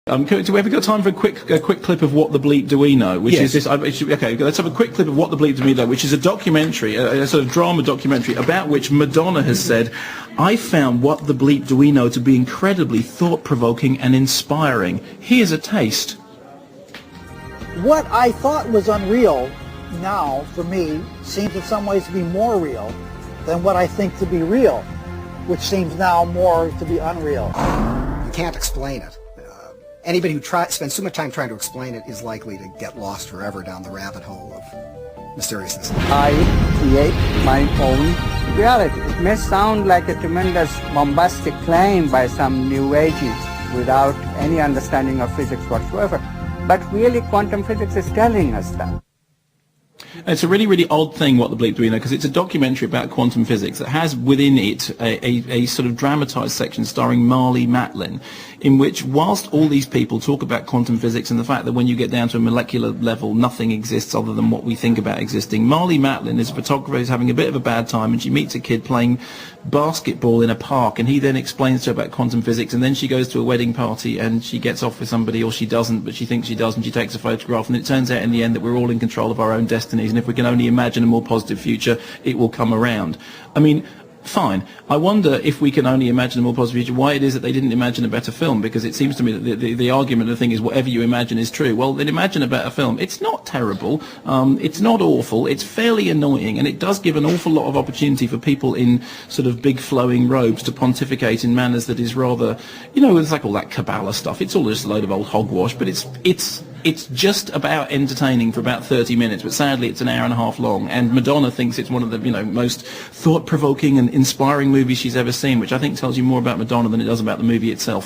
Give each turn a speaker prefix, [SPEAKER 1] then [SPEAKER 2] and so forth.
[SPEAKER 1] Do we have got time for a quick clip of What the Bleep Do We Know? Which is this. Okay, let's have a quick clip of What the Bleep Do We Know, which is a documentary, a sort of drama documentary about which Madonna has said, "I found What the Bleep Do We Know to be incredibly thought-provoking and inspiring. Here's a taste."
[SPEAKER 2] What I thought was unreal now, for me, seems in some ways to be more real than what I think to be real, which seems now more to be unreal.
[SPEAKER 3] You can't explain it. Anybody who spends too much time trying to explain it is likely to get lost forever down the rabbit hole of mysteriousness.
[SPEAKER 4] I create my own reality. It may sound like a tremendous bombastic claim by some new ages without any understanding of physics whatsoever, but really quantum physics is telling us that.
[SPEAKER 1] It's a really, really odd thing, What the Bleep Do We Know, because it's a documentary about quantum physics that has within it a sort of dramatised section starring Marlee Matlin, in which, whilst all these people talk about quantum physics and the fact that when you get down to a molecular level, nothing exists other than what we think about existing, Marlee Matlin is a photographer who's having a bit of a bad time, and she meets a kid playing basketball in a park, and he then explains to her about quantum physics, and then she goes to a wedding party and she gets off with somebody, or she doesn't, but she thinks she does, and she takes a photograph, and it turns out in the end that we're all in control of our own destinies, and if we can only imagine a more positive future, it will come around. I mean, fine. I wonder if we can only imagine a more positive future, why it is that they didn't imagine a better film, because it seems to me that the argument of the thing is whatever you imagine is true. Well, then imagine a better film. It's not terrible, it's not awful, it's fairly annoying, and it does give an awful lot of opportunity for people in sort of big flowing robes to pontificate in manners that is rather, you know, it's like all that Kabbalah stuff. It's all just a load of old hogwash, but it's just about entertaining for about 30 minutes, but sadly it's an hour and a half long, and Madonna thinks it's one of the, you know, most thought-provoking and inspiring movies she's ever seen, which I think tells you more about Madonna than it does about the movie itself.